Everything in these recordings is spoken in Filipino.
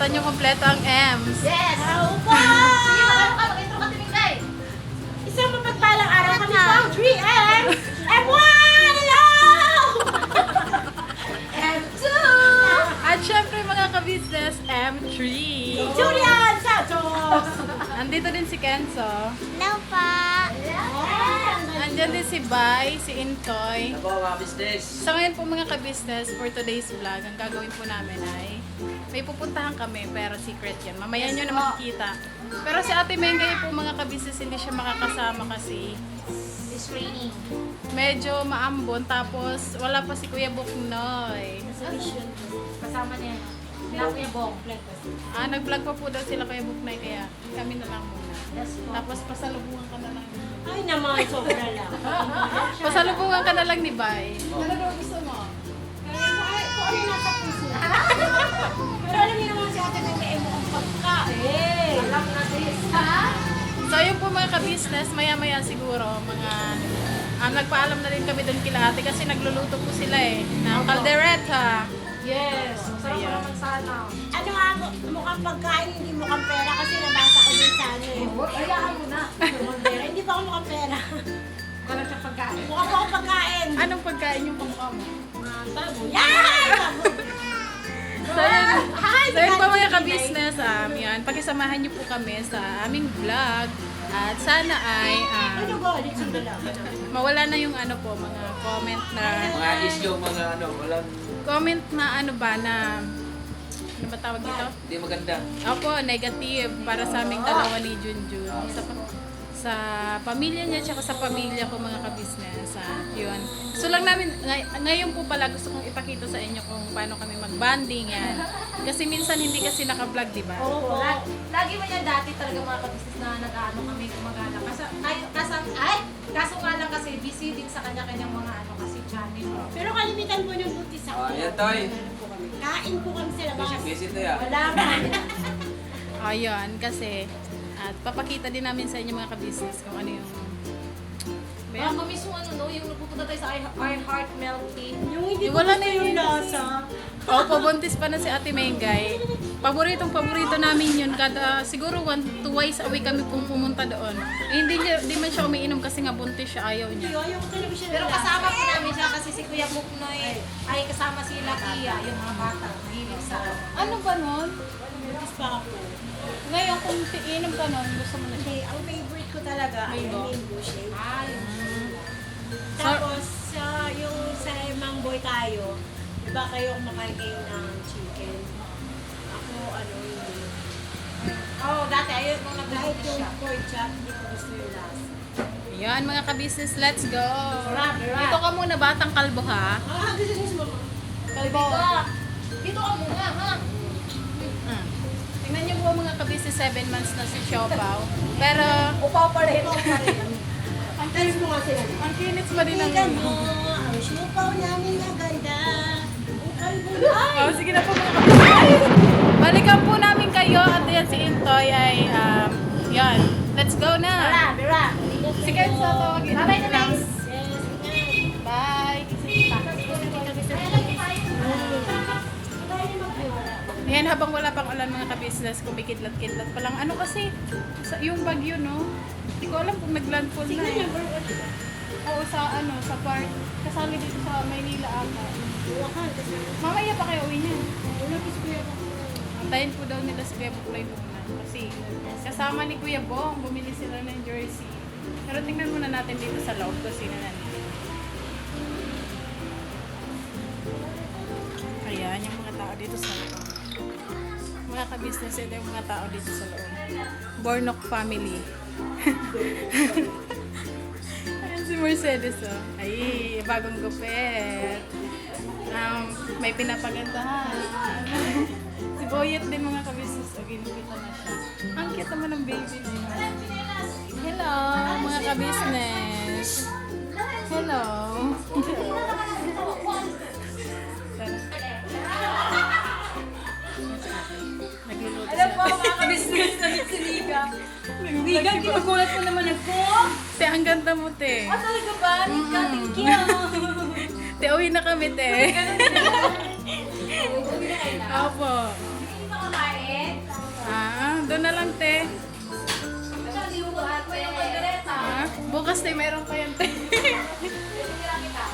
Kita nyo kompleto ang M's. Yes! Opo! Sige, mag-intro ka timingay. Isang mapagpalang araw kami po ang 3M! M1! Hello! M2! At syempre mga ka-business, M3. Julian Santos! Andito din si Kenzo. Hello pa. Andyan din si Bai, si Intoy. Ako, mga business. So ngayon po mga ka-business, for today's vlog, ang gagawin po namin ay may pupuntahan kami pero secret yan. Mamaya nyo na makikita. Pero si Ate Mengay po mga ka-business hindi siya makakasama kasi It's raining. medyo maambon tapos wala pa si Kuya Buknoy. Kasama niya. Sila Kuya Bong. Nag-vlog pa po daw sila Kuya Buknoy kaya kami na lang muna. Yes po. Tapos pasalubungan ka na lang. Ay naman, sobra lang. Pasalubungan ka na lang ni Bai. Ano daw gusto mo? Kung ano yung nasa puso. Pero alam niyo naman si ate may mo ang pagkain. Alam na sis. Ha? So yun po mga ka-business, maya-maya siguro mga nagpaalam na rin kami doon kila ate kasi nagluluto po sila ng caldereta. Yes. Sarap Ayan. naman sana. Ano nga, mukhang pagkain, hindi mukhang pera kasi nabasa ko din sa ano eh. Hayaan mo na. Mukhang pera, hindi pa ako mukhang pera. Wala siyang pagkain. Mukhang pa ako pagkain. Anong pagkain yung kamukha mo? Baboy. Yan! So yun po mga ka-business, yan, pakisamahan niyo po kami sa aming vlog at sana ay Ano ba? Dito lang. mawala na yung ano po, mga comment na Mga issue, mga ano, walang, comment na ano ba na ano ba tawag dito? hindi maganda. Opo, negative para sa aming dalawa ni Junjun. Sa pamilya niya tsaka sa pamilya ko mga ka-business. Yun. So lang namin, ngayon po pala gusto kong ipakita sa inyo kung paano kami mag-banding yan. Kasi minsan hindi kasi naka-vlog, di ba? Oo. Lagi mo yan dati talaga mga kabisnes na nag-ano kami gumagala. Kaso nga lang kasi busy din sa kanya-kanyang mga ano kasi channel. Pero kalimitan po yung buntis ako. Yan tayo. Kain po kami sa labas. Busy to ya. Wala pa. Ayun, kasi at papakita din namin sa inyo mga ka-business kung ano yung Baka mismo ano no, yung nagpupunta tayo sa I Heart Milk Tea. Yung hindi ko Wala gusto na yun. yung lasa. Opo, buntis pa na si Ate Mengay. Paborito namin yun. Siguro twice a week kami pong pumunta doon. Hindi man siya umiinom kasi nga buntis siya, ayaw Hindi, niya. ayaw ko talaga siya Pero ng lasa. kasama po namin siya kasi si Kuya Buknoy ay kasama sila Kia, yung mga bata. Mahilig sa Ano ba nun? Buntis pa ako. Ngayon, kung iinom ka nun, gusto mo na siya. Hindi, ang favorite ko talaga ay Mango. mango shake. Ay, Tapos, yung sa Mangboy tayo, iba kayo kumakain kayo ng chicken. Ako, ano, hindi. oh, dati ayun nung Kahit nagbuntis yung siya. pork chop, hindi ko gusto yung lasa. Yan mga ka-business, let's go! Rap. Dito ka muna, batang kalbo ha. Gusto niyo sumama. Kalbo. Dito ka muna, ha? Tingnan niyo po mga ka-business, 7 months na si Siopaw. Pero, Upaw pa rin. Ang talis mo nga sila. ang kinits pa din ang Tingnan mo, ang siupaw namin na ganda. Ang kalbo na. Oh, sige na po mga ka-business. Balikan po namin kayo at yan si Intoy ay, yan. Let's go na! Bira. Si Kenzo, tawagin. Bye-bye na, guys. Bye! Yan, habang wala pang ulan mga ka-business, kumikidlat-kidlat pa lang. Ano kasi, yung bagyo, no? Hindi ko alam kung naglandfall na eh. Oo, sa part. Kasali dito sa Maynila ata. Mamaya pa kayo uwi niya. Antayin po daw nila si Kuya Buklay muna. Kasi kasama ni Kuya Bong, bumili sila ng jersey. Pero tingnan muna natin dito sa loob kung sino nandito. Ayan, yung mga tao dito sa loob. Mga ka-business, ito yung mga tao dito sa loob. Bornok family. Ayan si Mercedes, oh. Ay, bagong gupit. May pinapagandahan. Si Boyet din mga ka-business, oh, ginupitan na siya. Ang cute naman ng baby niya. Hello, mga ka-business. Hello. Nagluluto Alam siya. po, mga ka-business na siniga. Wigan, kinugulat mo naman ako. Te, ang ganda mo, te. Ah, talaga ba? Nika, thank you. Te, uwi na kami, te. Uwi na kayo na. Opo. Hindi makakain. Doon na lang, te. Libo ate. Kaldereta. Ah, bukas, te, mayroon pa yan, te.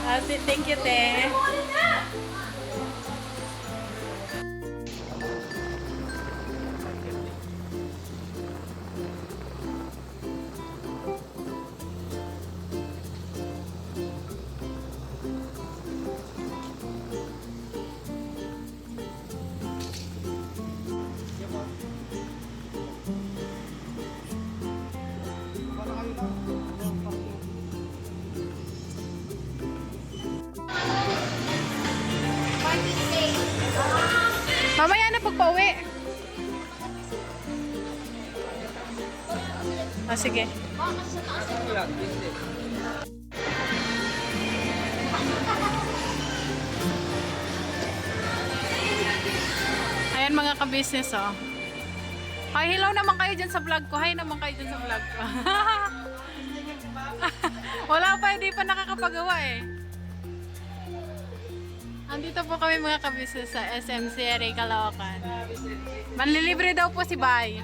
Ah, thank you, te. Mamaya na pagpa-uwi. Ah, sige. Ayan mga ka-business, oh. Hi, hello naman kayo dyan sa vlog ko. Hi naman kayo dyan sa vlog ko. Wala pa, hindi pa nakakapagawa eh. Andito po kami mga ka-business sa SM Sierra, Caloocan. Manlilibre daw po si Bay.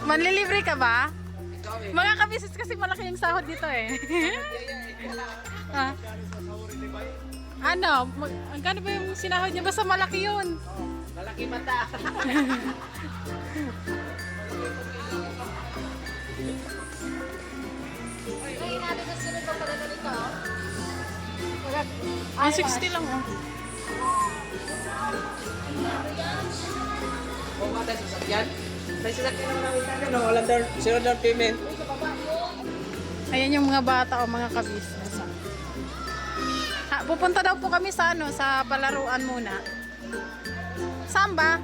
Manlilibre ka ba? Mga ka-business kasi malaki yung sahod dito eh. Ah. Ano? Ang kano ba yung sinahod niya? Basta malaki yun. Malaki mata. Ngayon natin sa sunod pa pala ganito. Ah, 60 lang oh. Kung mata sa sakyan. May sasakyan naman namin tayo. No, walang down. Zero down payment. Ayan yung mga bata o mga ka-business. Oh. Ha, pupunta daw po kami sa ano, sa palaruan muna. Saan ba?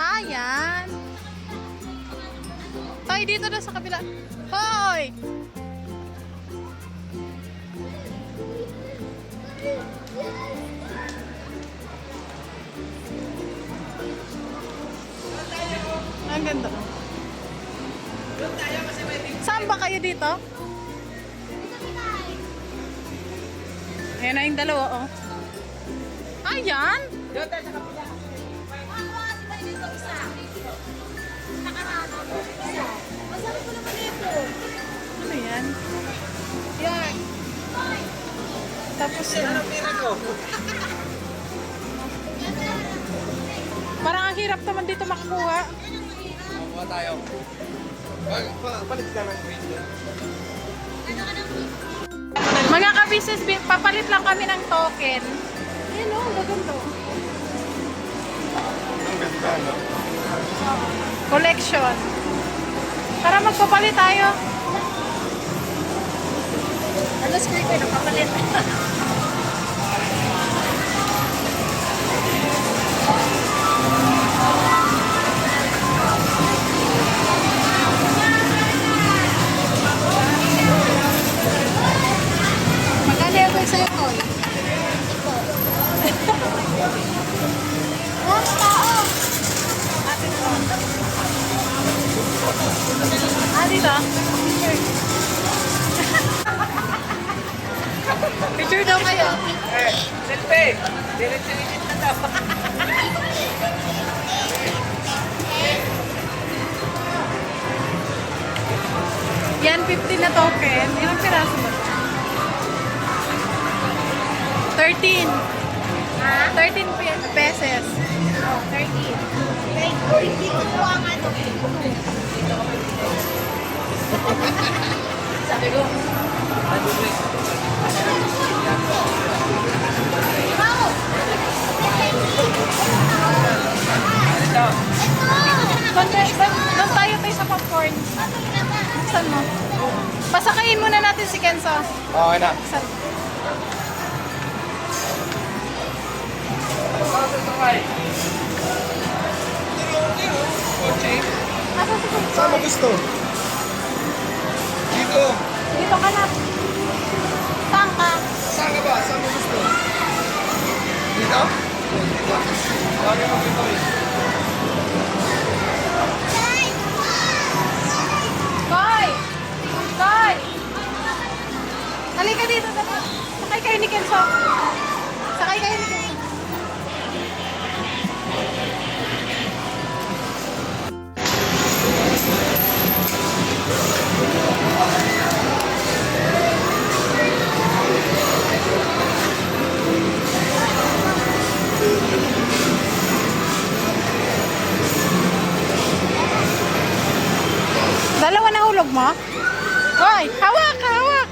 Ayan. Tay, dito na sa kabila. Hoy! Ang ganda. Saan ba kayo dito? Ayan na yung dalawa, oh. Ayan! Doon tayo sa kapila. Ano yan? Yan. Tapos yan. Anong pira ko? Parang ang hirap naman dito makakuha. Kuha tayo. Palit ka ng green doon. Mga ka-business, papalit lang kami ng token. Ayan o, maganda. Ang ganda, no? Collection. Para magpapalit tayo. Ano screen ko nakapalit? Magkano yung toy sa'yo, Toy? Ah, dito? Picture daw kayo. Selfie! Diretso-diretso na daw. Yan, 50 na token. Ilang piraso ba? 13. 13 pesos. Oh, 30. Wait, hindi ko po ang ano. Sabi ko, ano ba? Ito. Doon tayo tayo sa popcorn. Saan mo? Pasakayin muna natin si Kenzo. Okay na. Saan? Asa si Kenzo? Saan mo gusto? Dito. Dito ka na. Saan ka? Saan ka ba? Saan mo gusto? Dito? Dito. Lagi mo dito eh. Koy! bunso. Sakay kayo ni Kuya. Dalawa na hulog mo? Hoy, hawak, hawak.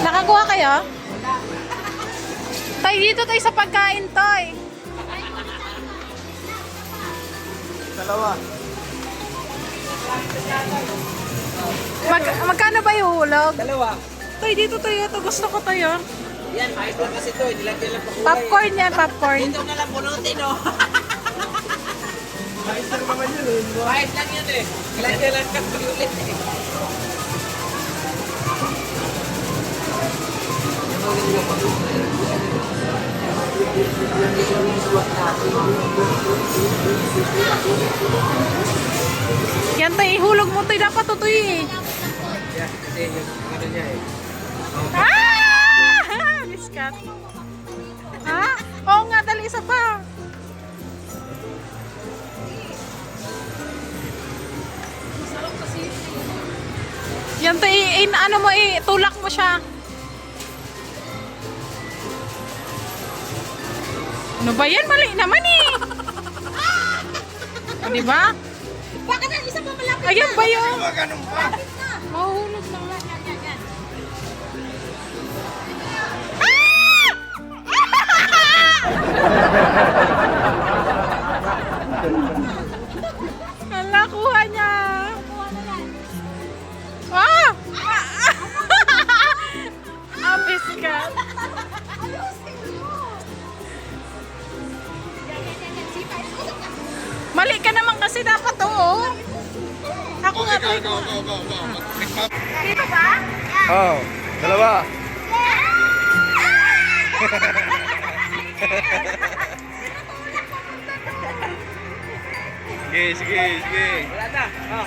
Nakakuha kayo? Tay, dito tayo sa pagkain, Toy. Dalawa. Magkano ba yung hulog? Dalawa. Toy, dito tayo. Ito gusto ko tayo. Yan, ayos lang kasi ito. Nilagyan lang pa kulay. Popcorn yan, popcorn. Ito na lang punutin, oh. Ayos lang naman yun eh. Ayos lang yun eh. Nilagyan lang ka ulit eh. Yan tayo, ihulog mo tayo. Dapat tutoy eh. Yan, kasi yung ano niya eh. Ah! Miskat. Ha? Oo nga, dali isa pa. Yan tayo, ano mo tulak mo siya. Ano ba yan? Mali naman eh. Di ba? Bakit ang isa pa malapit? Ayan ba yun? Ganun pa. Mahulog lang. Yan. Hala, kuha niya. Ah! Abis ka. Mali ka naman kasi dapat oo. Ako nga po. Go. Dito ba? Oh, dalawa. Sige. Wala na. Oh.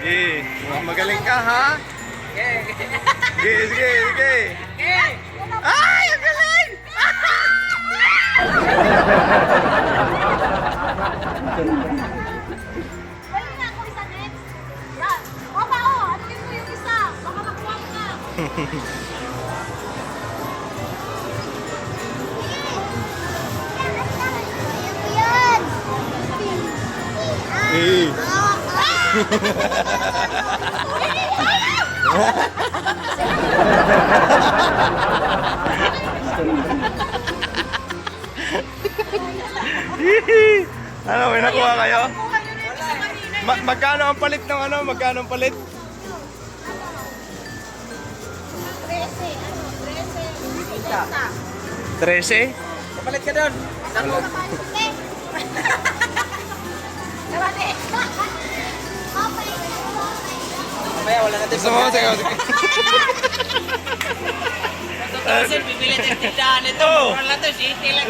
Sige. Magaling ka, ha? Sige. Ay, ang galing! Pwede na ako isa next. Yan. Opa, ano yun mo yung isa? Baka makuha mo na. Eh. Ano, may nakuha kayo? Magkano ang palit ng ano? Magkano ang palit? 13? Kapalit ka doon. Naku. Mamaya wala natin Gusto mo? Sige. Kasi bibili ng tindahan ito. Oo. Wala to, city lang.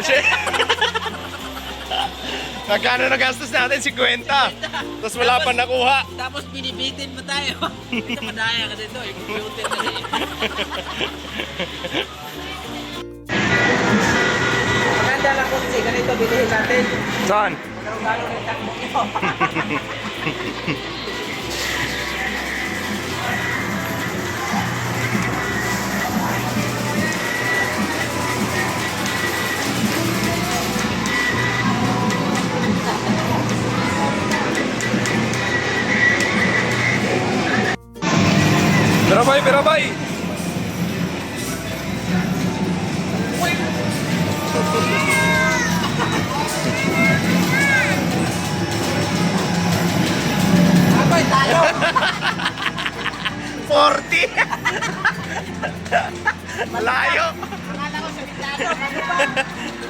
Magkano nagastos natin? 50. Tapos wala pa nakuha. Tapos binibitin mo tayo. Ito madaya kasi ito. Computer kasi. Maganda lang kung kasi ganito bilihin natin. Saan? Magkaroon ng takbo ito. Birabay! Ako'y talo. 40! Malayo! Akala ko sa bintano.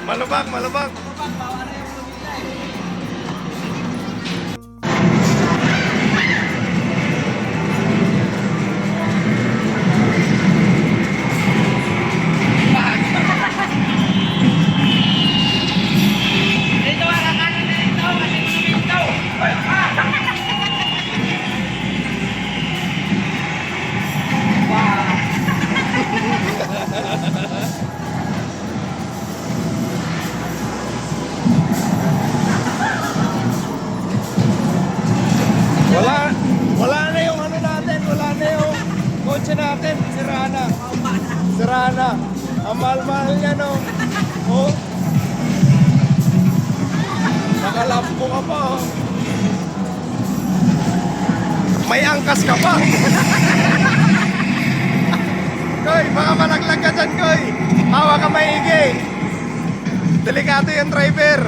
Malubak! Ang mahal-mahal niya, no? Oh. Nakalampo ka pa, oh. May angkas ka pa. Koy, baka malaglag ka dyan, Koy. Hawa ka maigi. Delikado yung driver.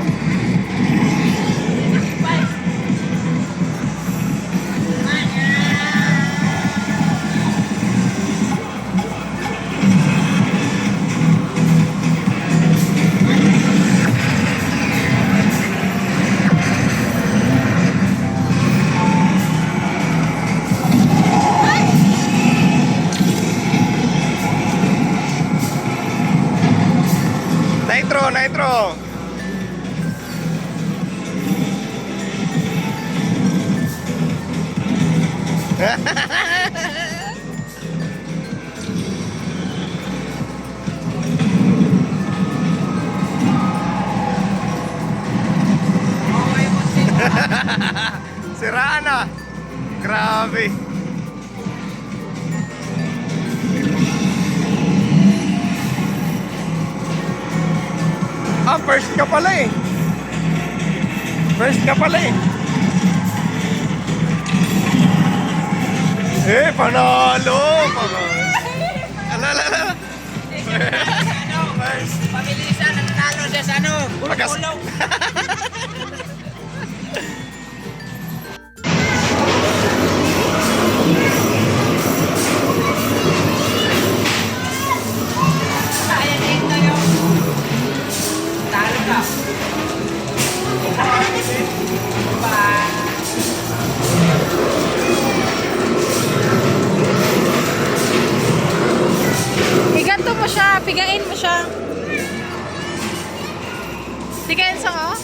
Nitro, nitro. Siraan na. Grabe. Ah, first ka pala eh. First ka pala eh. Panalo! Alala! First. Pabilisan, nanalo siya sa ano? Lakas. Kaya dito yung talo ka. Iganto mo siya, pigain mo siya. Pigain sa ko?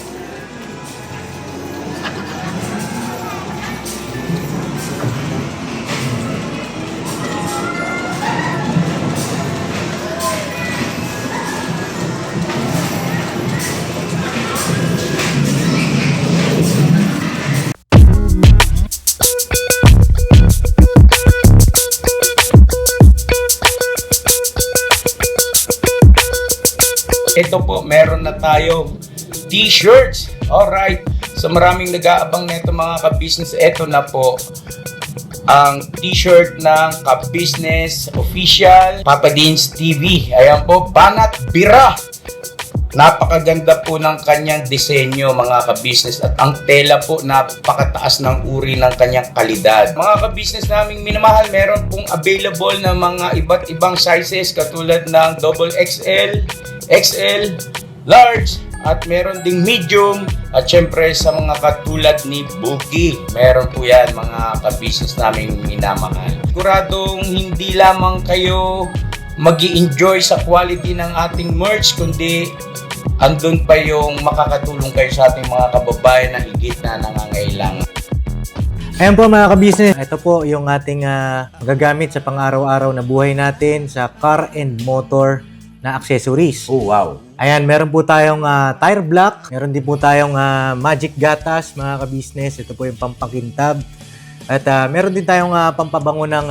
Ito po, meron na tayong t-shirts. Alright. So maraming nag-aabang nito mga ka-business. Ito na po ang t-shirt ng ka-business official Papa Dean's TV. Ayan po, Banat Bira. Napakaganda po ng kanyang disenyo mga ka-business at ang tela po napakataas ng uri ng kanyang kalidad. Mga ka-business naming minamahal, meron pong available na mga iba't ibang sizes katulad ng XXL, XL, large, at meron ding medium at syempre sa mga katulad ni Boogie. Meron po yan mga ka-business naming minamahal. Siguradong hindi lamang kayo mag-i-enjoy sa quality ng ating merch kundi andun pa yung makakatulong kayo sa ating mga kababayan na higit na nangangailangan. Ayan po mga ka-business, ito po yung ating magagamit sa pang-araw-araw na buhay natin sa car and motor na accessories. Oh wow! Ayan, meron po tayong tire block, meron din po tayong magic gatas mga ka-business, ito po yung pampakintab. At meron din tayong pampabango ng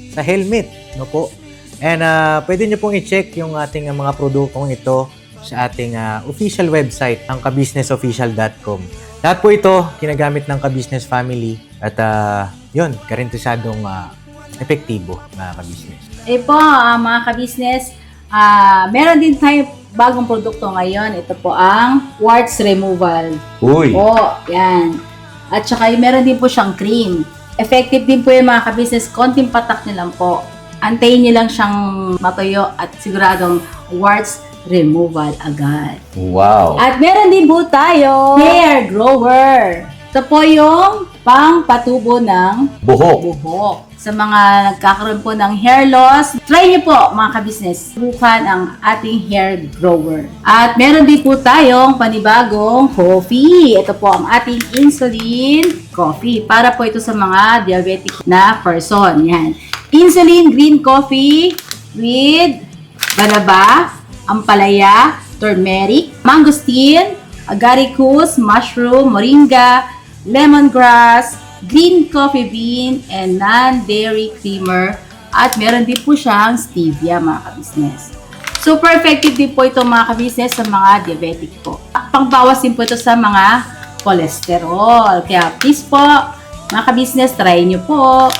sa helmet, no po. And pwede nyo pong i-check yung ating mga produktong ito sa ating official website, ang kabusinessofficial.com. Lahat po ito, kinagamit ng ka-business family at yun, karentesadong epektibo mga ka-business. Po, mga ka-business, meron din tayo bagong produkto ngayon. Ito po ang warts removal. Uy! Po, yan. At saka meron din po siyang cream. Effective din po yung mga ka-business. Konting patak nyo lang po. Antayin nyo lang siyang matuyo at siguradong warts removal agad. Wow! At meron din po tayo hair grower. Ito po yung pang-patubo ng buhok. Sa mga nagkakaroon po ng hair loss, try niyo po mga ka-business. Subukan ang ating hair grower. At meron din po tayong panibagong coffee. Ito po ang ating insulin coffee. Para po ito sa mga diabetic na person. Yan. Insulin green coffee with banaba, ampalaya, turmeric, mangosteen, agaricus, mushroom, moringa, lemongrass, green coffee bean, and non-dairy creamer. At meron din po siyang stevia mga ka-business. Super effective din po ito mga ka-business sa mga diabetic po. Pangbawas din po ito sa mga cholesterol. Kaya please po, mga ka-business, try nyo po.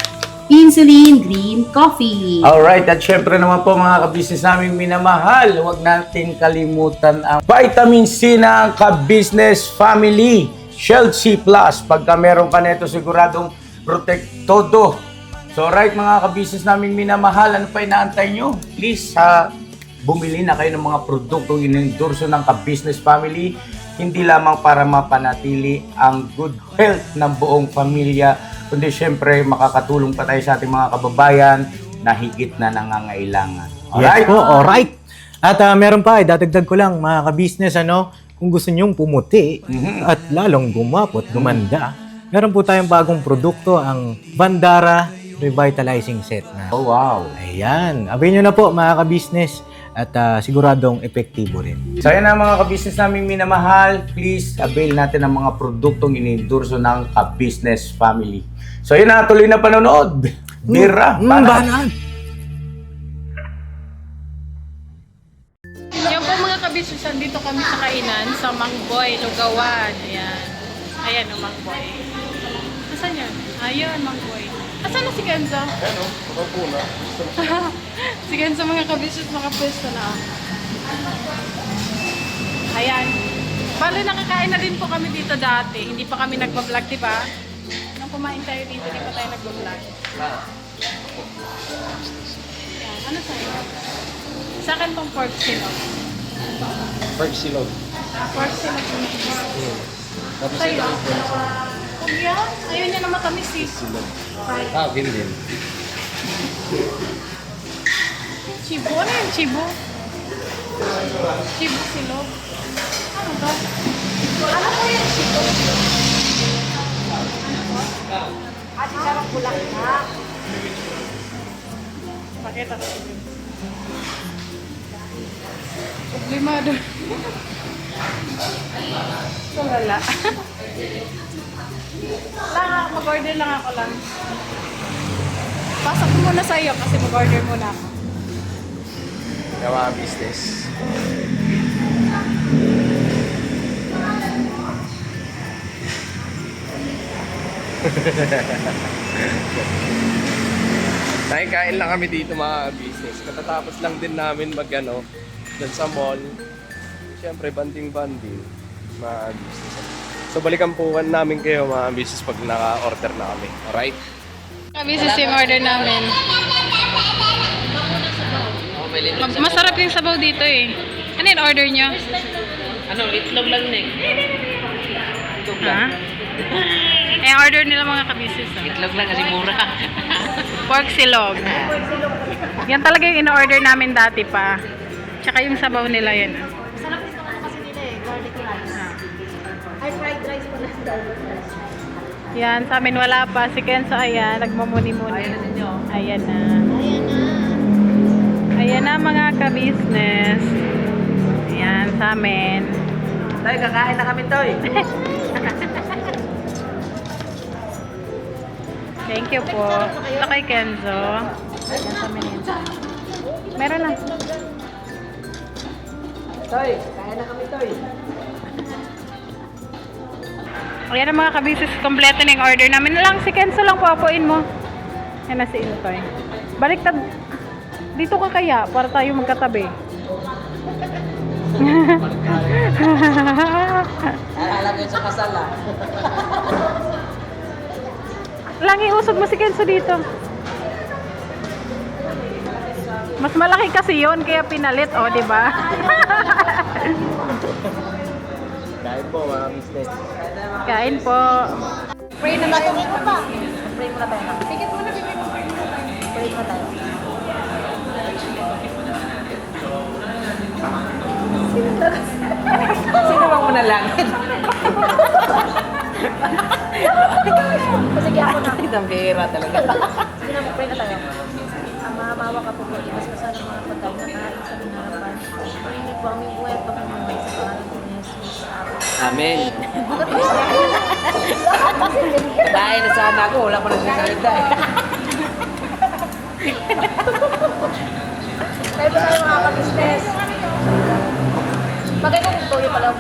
Insulin Green Coffee. Alright, at syempre naman po mga ka-business naming minamahal, huwag natin kalimutan ang vitamin C ng ka-business family. Shield C+. Pagka meron ka nito, siguradong protect todo. So right mga ka-business naming minamahal, ano pa inaantay nyo? Please, bumili na kayo ng mga produktong inendorso ng ka-business family, hindi lamang para mapanatili ang good health ng buong pamilya, kundi syempre makakatulong pa tayo sa ating mga kababayan na higit na nangangailangan. Alright? Yes po, alright. At meron pa, dadagdag ko lang mga ka-business, kung gusto nyong pumuti at lalong gumapot, gumanda, meron po tayong bagong produkto, ang Bandara Revitalizing Set na. Oh wow! Ayan, abay nyo na po mga ka-business at siguradong epektibo rin. So yan na mga ka-business naming minamahal, please avail natin ang mga produktong inendorso ng ka-business family. So yun na, tuloy na panonood. Bira, Banat! Yan po mga ka-business, dito kami sa kainan sa Mangboy, Lugawan. Ayan. Ayan o, Mangboy. Asan yun? Ayun, Mangboy. Asan na si Kenzo? Ano? Makapo na. Si Kenzo mga ka-business, makapwesto na. Ayan. Bale, nakakain na rin po kami dito dati. Hindi pa kami nagpa-vlog, di ba? Nung kumain tayo dito, di pa tayo nagpa-vlog. Ayan. Ano sa'yo? Sa akin pong pork silog. Pork silog. Pork silog. Sa'yo? Huwag yan. Ayaw niya na matamis eh. Akin din. Chibo? Ano yung chibo? Chibo silog. Ano ba? Ano po yung chibo? Ate sarang bulak na. Bakit ako? Sublimado. So wala. Mag-order lang ako lang. Pasok ko muna sa iyo kasi mag-order muna ako. Yung mga business. Nakikain lang kami dito mga business. Katatapos lang din namin mag-ano, dyan sa mall. Siyempre, banding-banding mga business. So, balikan po namin kayo mga business pag naka-order na kami. Alright? Business yung order namin. Masarap yung sabaw dito eh. Ano yung order nyo? Ano, itlog lang Nick. Ha? Eh, order nila mga ka-business. Itlog lang kasi mura. Pork silog. Yan talaga yung in-order namin dati pa. Tsaka yung sabaw nila yan. Sarap din naman kasi nila garlic rice. Ay, fried rice pala. Yan, sa amin wala pa. Si Kenzo, ayan, nagmamuni-muni. Ayan na. Ayan na mga ka-business. Ayan, sa amin. Tayo, kakain na kami, Toy. Thank you po. Ito kay Kenzo. Ayan sa amin yun. Meron na. Toy, kain na kami, Toy. Ayan ang mga ka-business, kompleto na yung order namin. Lang, si Kenzo lang po, apuin mo. Ayan na si Intoy. Baliktad. Dito ka kaya, para tayo magkatabi. Alam yun sa kasal, Lang, iusog mo si Kenzo dito. Mas malaki kasi yon kaya pinalit, oh, di ba? Kain po mga business. Kain po. Pray na tayo. Pray muna tayo. Tikit muna, bibig mo. Pray muna tayo. Sino bang muna lang? Sige ako na. Ang bihira talaga. Sige na, pray na tayo. Mahabawa ka po po. Ibas ka sana mga pagkain na kain sa harapan. Pahingin po aming buhay at pagmamay sa pangalan ko ni Jesus. Amen. Dahil na sana ako, wala pa nagsasalita eh. Tayo po tayo mga ka-business.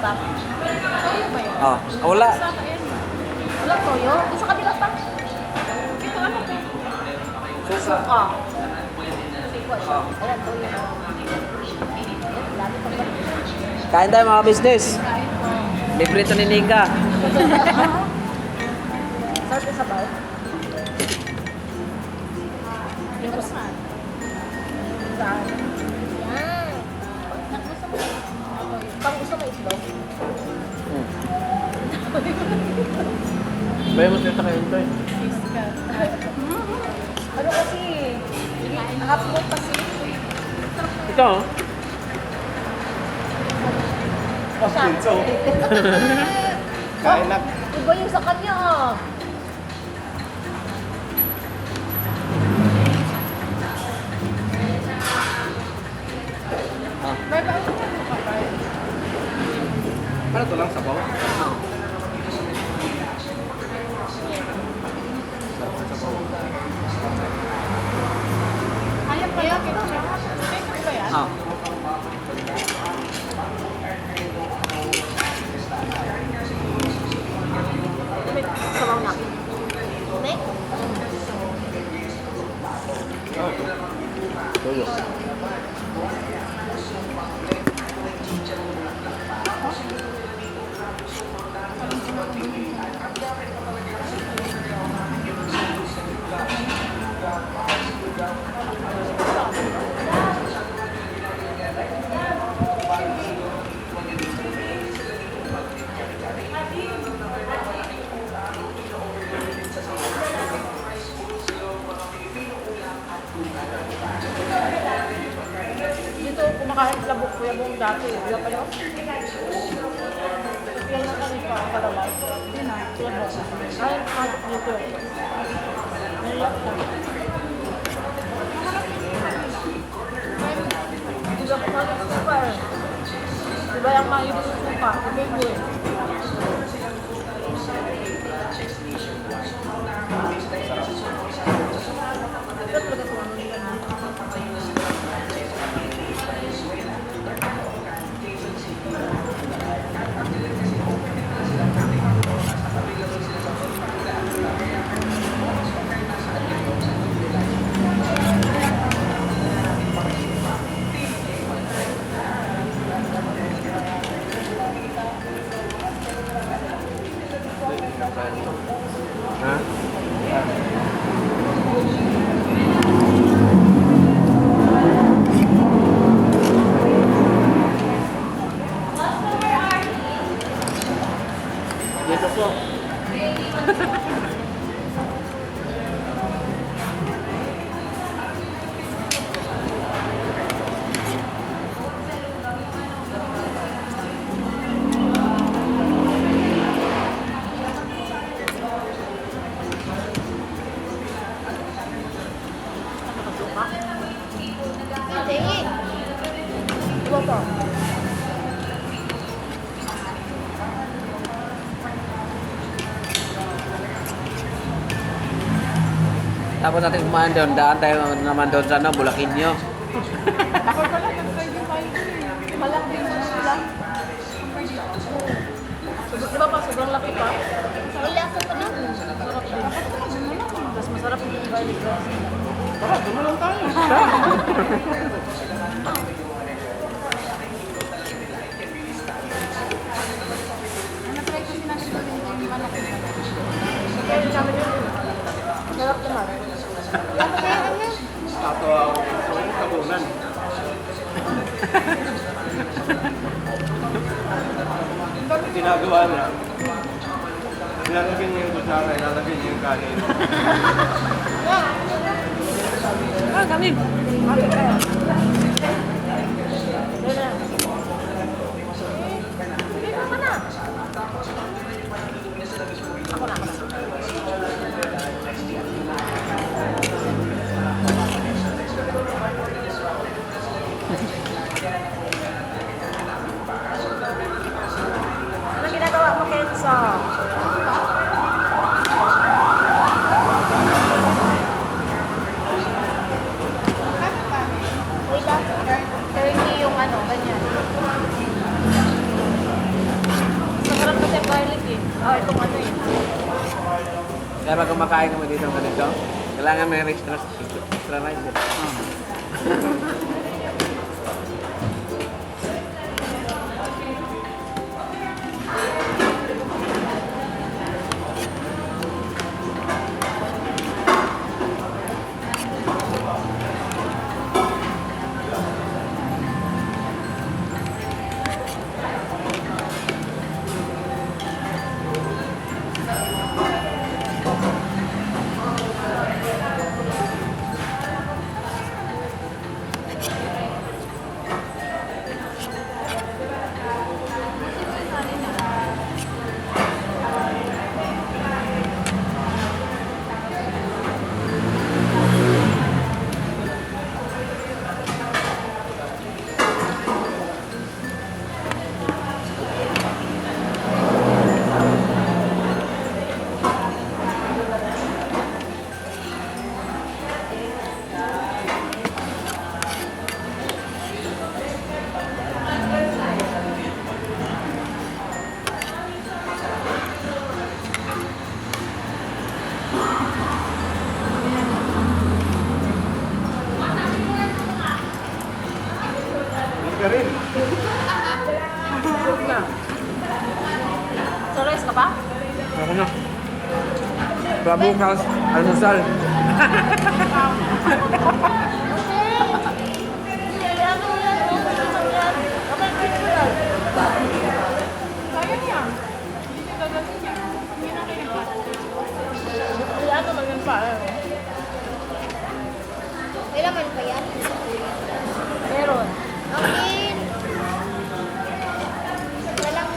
pa. Toyo ba yun? Oh, wala. Sa akin. Wala toyo. Sa kabila pa. Ito ano to? Susa. Ah. Sikwa siya. Ayan, toyo. Ayan, dami pa ba? Kain tayo mga business. Kain po. Libre ito ni Nika. Sarap yung sabaw. Yung usman. Saan? Yan. Gusto mo? Pang gusto mo itlog? Bayan mo sila kayo ito eh. Taste ka. Ano kasi? Nakapulot kasi. Ito oh. Kain na. Iba yung sa kanya ah. Bye bye. Bye. Ano to lang, sabaw? Kaya kaya kita. Ketchup ba yan? Ah. Sabaw natin. Ne? Tuyo. Dito kumakain labok ko yung dati. Wala pa yun? Yan na kami pa ang kalabaw. Yun na. Ay, pasok dito. Naiyak na. Hindi ka pumasok sa supa eh. Diba yung maibig sa supa? Okay, good. Ito talaga sa ano nila na. Ha? Dito po. Tingin. Diba po? Tapos natin kumain doon. Daan tayo naman doon sa ano, Bulakinyo. Ako pala, nag-try yung kain ko eh. Malaki mo sila. Di ba pa? Sobrang laki pa. Wala ako pa na. Masarap din. Mas masarap yung garlic rice. Tara, doon na lang tayo. Na-try kasi natin yung manok. Kaya namin yun. Masarap naman. Tatawa ako. So, tabunan. Ang ginagawa niya, ilalagyan niya yung kutsara, ilalagyan niya yung kanin. Ah, kanin. Anong ginagawa mo, Kenzo? Wait lang. Kaya pag kumakain ka mo dito ng ganito, kailangan may extra rice. Sores ka ba? Ako na. Pabukas, almusal. Kaya niya. Hindi ka gagawin niya. Hindi na kayo nagpa. Wala naman yung pa. May laman pa yan? Meron. Amin! Walang...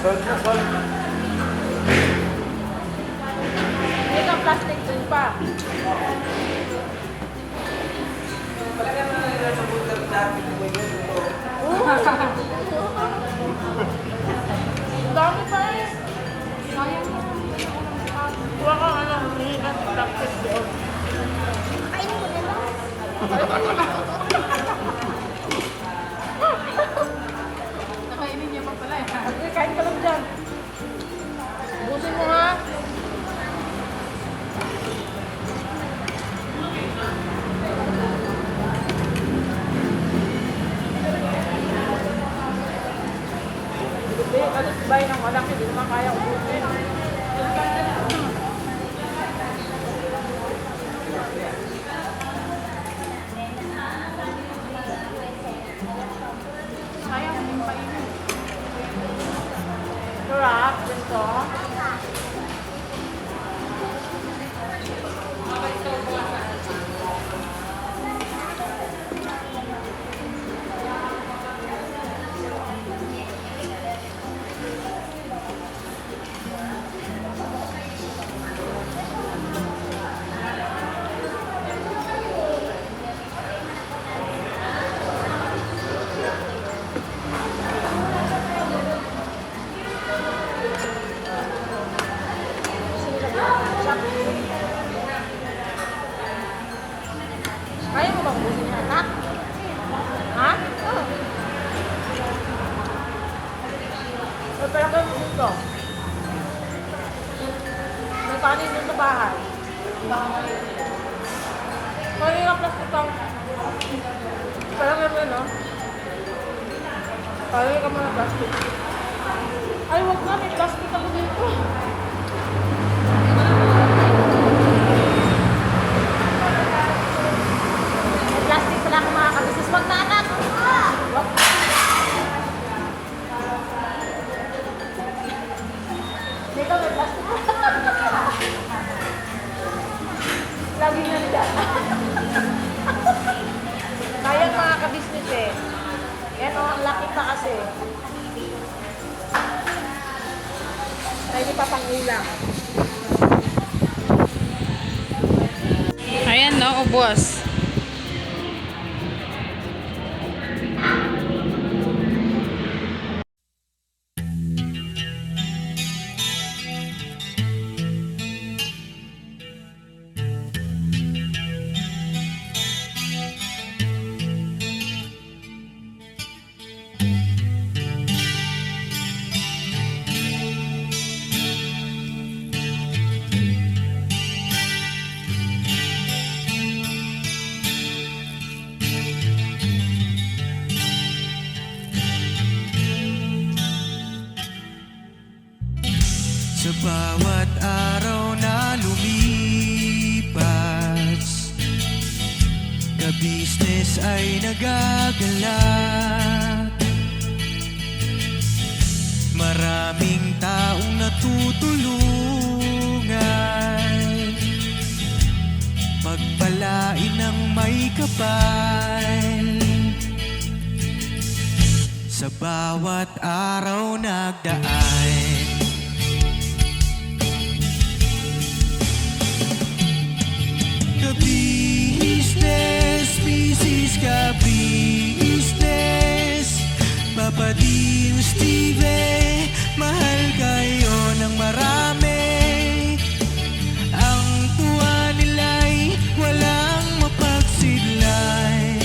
Salt na, salt. Hindi kang plastic dun pa. Ang dami pa eh. Sayang mo. Kuha ka nga lang. Hindi ka plastic doon. Kainin ko na lang. Nakainin niya pa pala eh. Okay, kain ka lang dyan. Busin mo ha. Hindi, kasi sabay ng malaki. Hindi naman kaya ubusin. Sayang, hindi painin. Sarap, ganito. Kaya mo bang ubusin yan, ha? Ha? Oo. May palagay mo dito. May kanin dito sa bahay. Kaya yung plastic ang... Palagay mo yun, no? Palagay ka mo ng plastic. Ay, wag na. May plastic ako dito. May plastic pala ako mga kabisnes. Wag na anak! Wag na! Dito may plastic. Lagi na nila. Kaya mga kabisnes eh. Yan o, ang laki pa kasi. Ay, di pa pang ulam. Ayan, no? Ubos. Sa bawat araw na lumipas, ka-business ay nagagalak. Maraming taong natutulungan, pagpalain ng may kapal. Sa bawat araw nagdaan, ka-business, business ka-business, Papa Dean, Steve, mahal kayo ng marami. Ang tuwa nila'y walang mapagsidlan.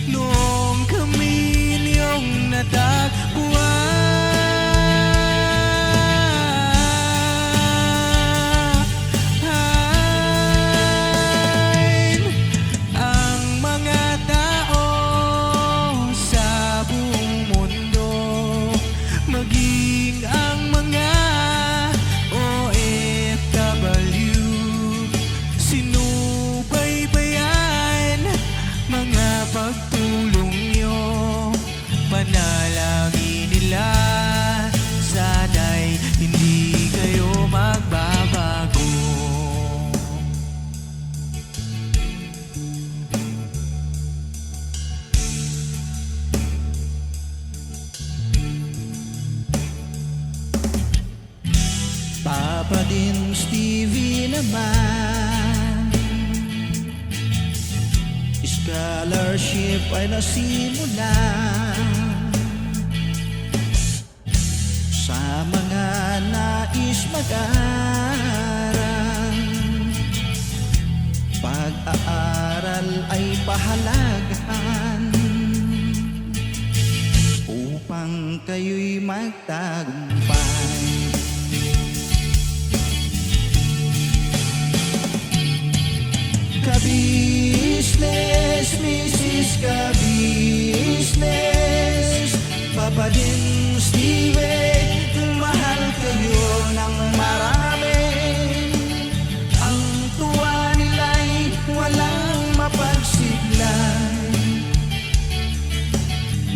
Noong kami niyong natagpuan, maging ang mga OFW, sinubaybayan mga pagtulong nyo, panalangin nila, sana'y hindi kayo magbabago. Papa Dean, Stevie naman, scholarship ay nasimulan sa mga nais mag-aral. Pag-aaral ay pahalagahan upang kayo'y magtagumpay. Ka-business, Mrs. Ka-business, Papa Dean, Steve, mahal kayo ng marami. Ang tuwa nila'y walang mapagsidlan.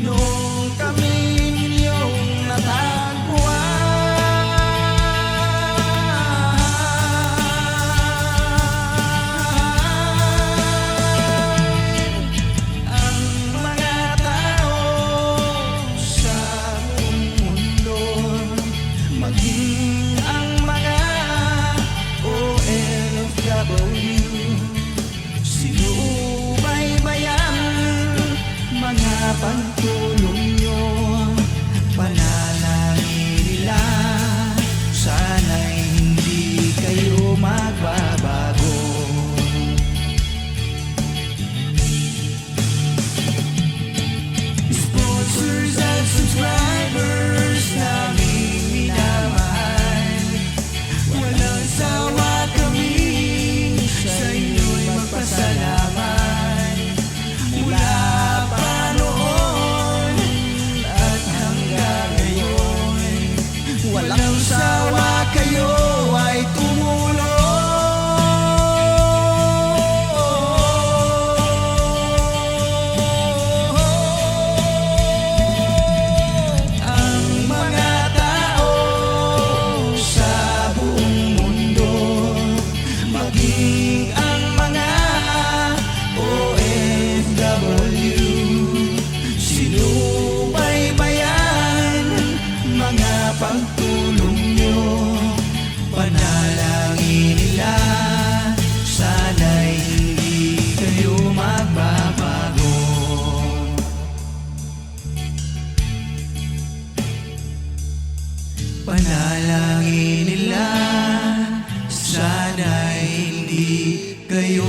Noong kami ninyong natagpuan, ang mga tao sa buong mundo sana'y hindi kayo